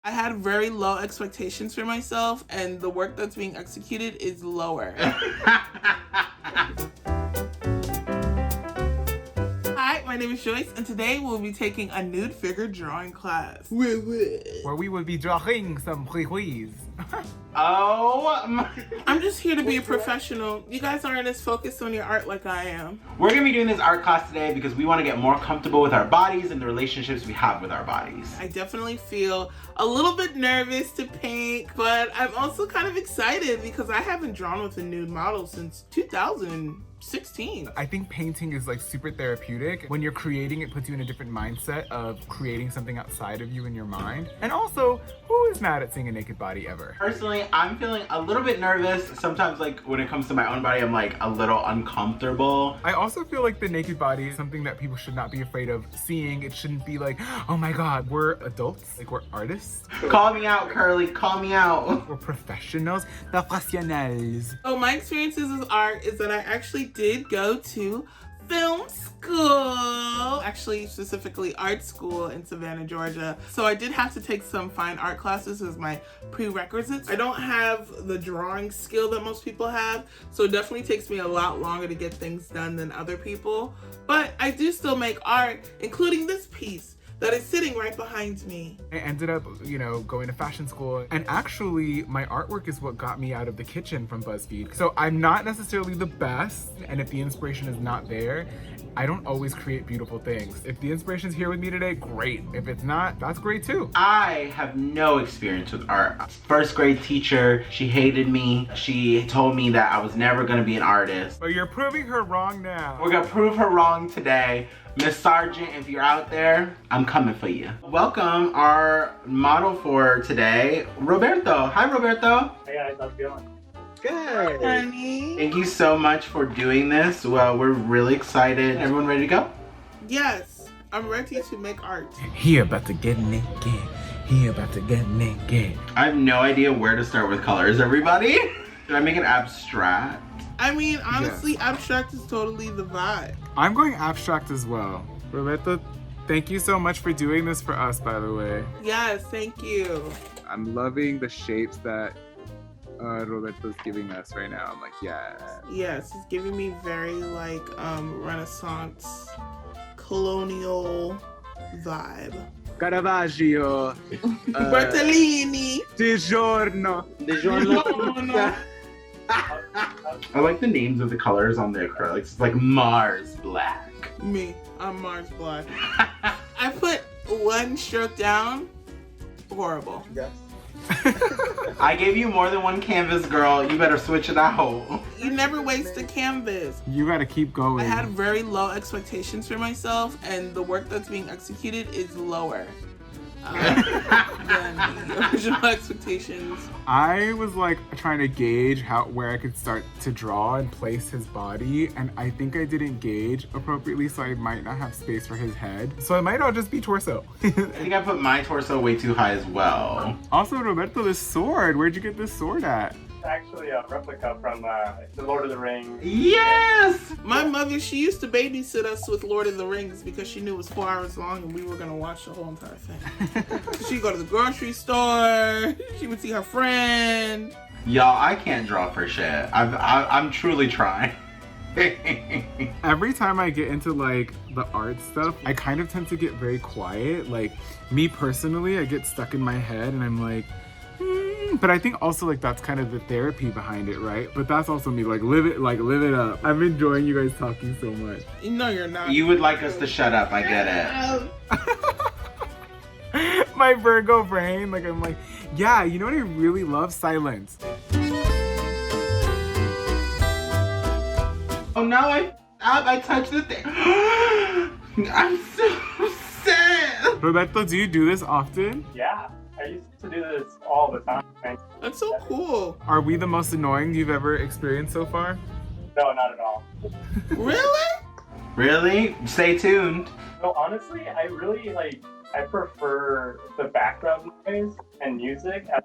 I had very low expectations for myself, and the work that's being executed is lower. Hi, my name is Joyce, and today we'll be taking a nude figure drawing class. Where we will be drawing some quiz. Oh my. I'm just here to be a professional. You guys aren't as focused on your art like I am. We're gonna be doing this art class today because we want to get more comfortable with our bodies and the relationships we have with our bodies. I definitely feel a little bit nervous to paint, but I'm also kind of excited because I haven't drawn with a nude model since 2016. I think painting is like super therapeutic. When you're creating, it puts you in a different mindset of creating something outside of you in your mind. And also, who is mad at seeing a naked body ever? Personally, I'm feeling a little bit nervous. Sometimes like when it comes to my own body, I'm like a little uncomfortable. I also feel like the naked body is something that people should not be afraid of seeing. It shouldn't be like, oh my God, we're adults, like we're artists. Call me out, Curly, call me out. We're professionals, professionals. Oh, my experiences with art is that I actually did go to film school, actually specifically art school in Savannah, Georgia. So I did have to take some fine art classes as my prerequisites. I don't have the drawing skill that most people have, so it definitely takes me a lot longer to get things done than other people. But I do still make art, including this piece that is sitting right behind me. I ended up, going to fashion school, and actually my artwork is what got me out of the kitchen from BuzzFeed. So I'm not necessarily the best, and if the inspiration is not there, I don't always create beautiful things. If the inspiration's here with me today, great. If it's not, that's great too. I have no experience with art. First grade teacher, she hated me. She told me that I was never gonna be an artist. But you're proving her wrong now. We're gonna prove her wrong today. Miss Sargent, if you're out there, I'm coming for you. Welcome our model for today, Roberto. Hi, Roberto. Hey guys, how's it going? Good. Honey. Thank you so much for doing this. Well, we're really excited. Everyone ready to go? Yes, I'm ready to make art. He about to get naked. He about to get naked. I have no idea where to start with colors, everybody. Should I make it abstract? I mean, honestly, abstract is totally the vibe. I'm going abstract as well. Roberto, thank you so much for doing this for us, by the way. Yes, thank you. I'm loving the shapes that Roberto's giving us right now. I'm like, yeah. Yes, it's giving me very like Renaissance, colonial vibe. Caravaggio. Bertolini. DiGiorno. DiGiorno. I like the names of the colors on the acrylics. It's like Mars Black. Me, I'm Mars Black. I put one stroke down. Horrible. Yes. I gave you more than one canvas, girl. You better switch it out. You never waste a canvas. You gotta keep going. I had very low expectations for myself, and the work that's being executed is lower than the original expectations. I was like trying to gauge where I could start to draw and place his body, and I think I didn't gauge appropriately, so I might not have space for his head. So it might all just be torso. I think I put my torso way too high as well. Also, Roberto, this sword, where'd you get this sword at? It's actually a replica from the Lord of the Rings. Yes! My mother, she used to babysit us with Lord of the Rings because she knew it was 4 hours long and we were gonna watch the whole entire thing. She'd go to the grocery store, she would see her friend. Y'all, I can't draw for shit. I'm truly trying. Every time I get into like the art stuff, I kind of tend to get very quiet. Like me personally, I get stuck in my head and I'm like, but I think also like that's kind of the therapy behind it, right? But that's also me, like live it up. I'm enjoying you guys talking so much. No, you're not. You would like us to shut up, I get it. My Virgo brain, like I'm like, yeah, you know what I really love? Silence. Oh no, I touched the thing. I'm so sad. Roberto, do you do this often? Yeah, I used to do this all the time. That's so cool. Are we the most annoying you've ever experienced so far? No, not at all. Really? Really? Stay tuned. No, honestly, I really I prefer the background noise and music as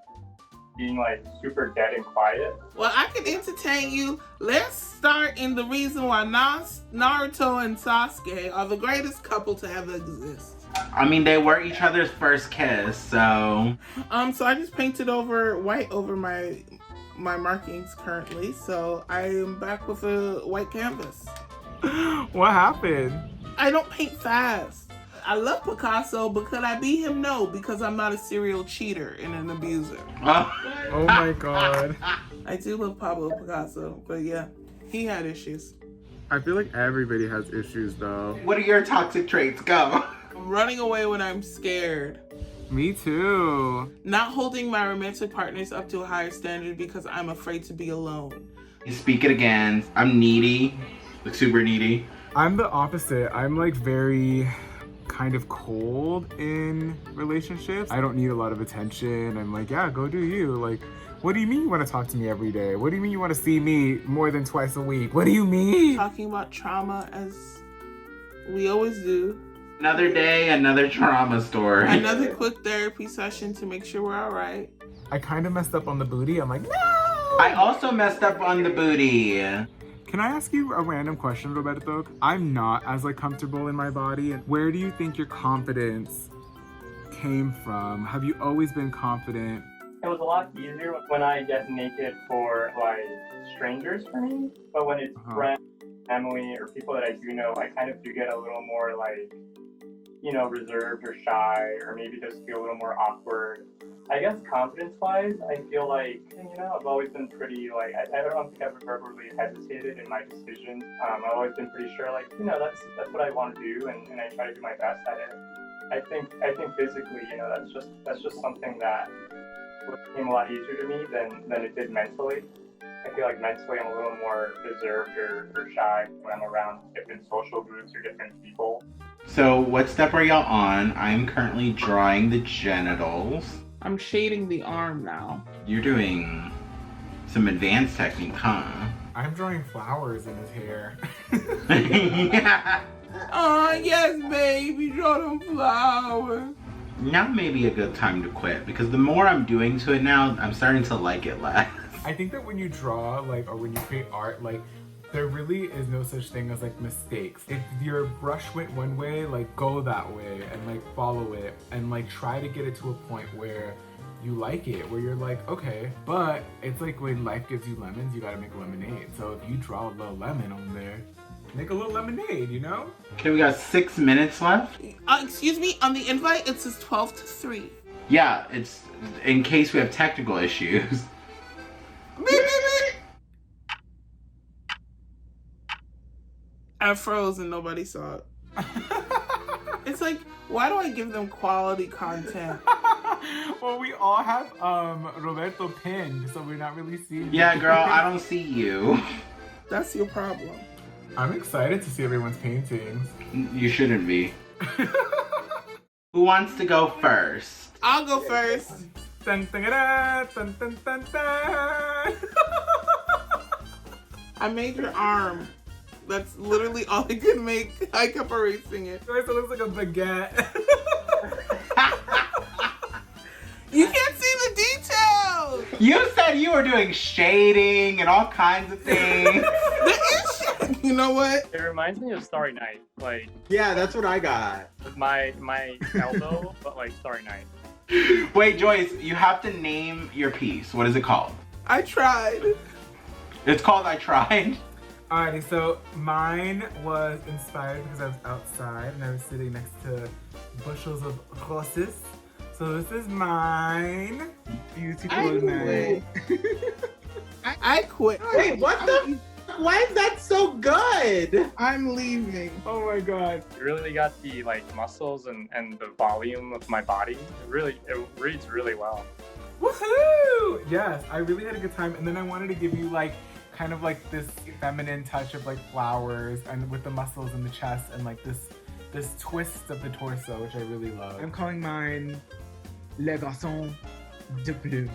being like super dead and quiet. Well, I can entertain you. Let's start in the reason why Naruto and Sasuke are the greatest couple to ever exist. I mean, they were each other's first kiss, so. So I just painted over white over my markings currently. So I am back with a white canvas. What happened? I don't paint fast. I love Picasso, but could I be him? No, because I'm not a serial cheater and an abuser. Oh my god. I do love Pablo Picasso, but yeah, he had issues. I feel like everybody has issues though. What are your toxic traits? Go. Running away when I'm scared. Me too. Not holding my romantic partners up to a higher standard because I'm afraid to be alone. You speak it again. I'm needy, like super needy. I'm the opposite. I'm like very kind of cold in relationships. I don't need a lot of attention. I'm like, yeah, go do you. Like, what do you mean you want to talk to me every day? What do you mean you want to see me more than twice a week? What do you mean? Talking about trauma as we always do. Another day, another trauma story. Another quick therapy session to make sure we're all right. I kind of messed up on the booty. I'm like, no! I also messed up on the booty. Can I ask you a random question, Roberto? I'm not as like comfortable in my body. Where do you think your confidence came from? Have you always been confident? It was a lot easier when I get naked for like strangers for me, but when it's friends, family, or people that I do know, I kind of do get a little more like, you know, reserved or shy, or maybe just feel a little more awkward. I guess confidence-wise, I feel like, you know, I've always been pretty, like, I don't think I've ever really hesitated in my decisions. I've always been pretty sure, like, you know, that's what I want to do, and I try to do my best at it. I think physically, you know, that's just something that came a lot easier to me than it did mentally. I feel like mentally I'm a little more reserved or shy when I'm around different social groups or different people. So what step are y'all on? I'm currently drawing the genitals. I'm shading the arm now. You're doing some advanced technique, huh? I'm drawing flowers in his hair. Yeah. Oh, yes, baby, draw them flowers. Now may be a good time to quit, because the more I'm doing to it now, I'm starting to like it less. I think that when you draw, like, or when you create art, like, there really is no such thing as like mistakes. If your brush went one way, like go that way and like follow it and like try to get it to a point where you like it, where you're like, okay, but it's like when life gives you lemons, you gotta make lemonade. So if you draw a little lemon on there, make a little lemonade, you know? Okay, we got 6 minutes left. Excuse me, on the invite it says 12 to 3. Yeah, it's in case we have technical issues. Beep, beep, beep. I froze and nobody saw it. It's like, why do I give them quality content? Well, we all have Roberto pinned, so we're not really seeing Yeah, you. girl, I don't see you. That's your problem. I'm excited to see everyone's paintings. You shouldn't be. Who wants to go first? I'll go first. Dun, dun, dun, dun, dun, dun, dun. I made your arm. That's literally all I could make. I kept erasing it. Joyce, it looks like a baguette. You can't see the details. You said you were doing shading and all kinds of things. There is shit. You know what? It reminds me of Starry Night, like Yeah, that's what I got. with my elbow, but like Starry Night. Wait, Joyce, you have to name your piece. What is it called? I tried. It's called I Tried. Alrighty, so mine was inspired because I was outside and I was sitting next to bushels of roses. So this is mine. Beautiful night. I quit. Wait, what the? Why is that so good? I'm leaving. Oh my god. It really got the like muscles and the volume of my body. It reads really well. Woohoo! Yes, I really had a good time. And then I wanted to give you like kind of like this feminine touch of like flowers and with the muscles in the chest and like this twist of the torso, which I really love. I'm calling mine Le Garçon de Plume.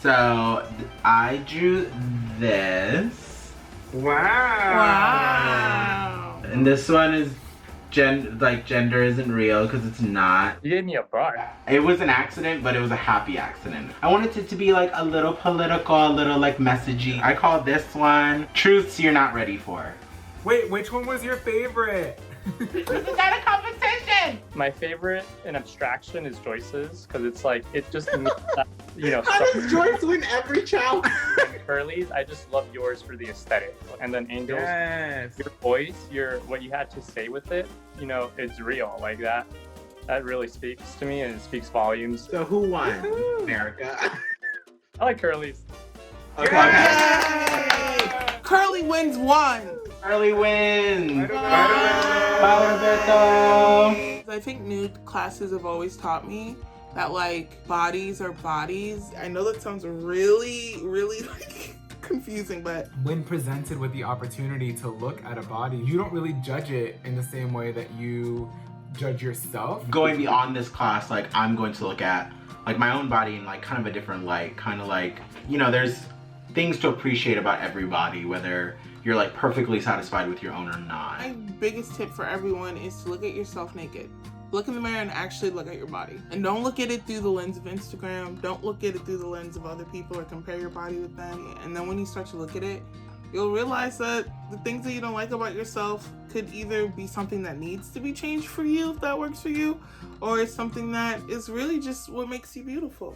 So I drew this. Wow. Wow. And this one is gender isn't real because it's not. You gave me a brush. It was an accident, but it was a happy accident. I wanted it to be like a little political, a little like messagey. I call this one Truths You're Not Ready For. Wait, which one was your favorite? This is not a competition. My favorite in abstraction is Joyce's because it's like it just means that, How does Joyce win every challenge? and Curly's. I just love yours for the aesthetic, and then Angel's, your voice, what you had to say with it. It's real like that. That really speaks to me and it speaks volumes. So who won, America? I like Curly's. Okay. Yay! Curly wins one. Curly wins. Bye, Roberto. I think nude classes have always taught me that like bodies are bodies. I know that sounds really, really like confusing, but when presented with the opportunity to look at a body, you don't really judge it in the same way that you judge yourself. Going beyond this class, like I'm going to look at like my own body in like kind of a different light, kind of like, there's things to appreciate about every body, whether you're like perfectly satisfied with your own or not. my biggest tip for everyone is to look at yourself naked. Look in the mirror and actually look at your body. And don't look at it through the lens of Instagram. Don't look at it through the lens of other people or compare your body with them. And then when you start to look at it, you'll realize that the things that you don't like about yourself could either be something that needs to be changed for you if that works for you, or it's something that is really just what makes you beautiful.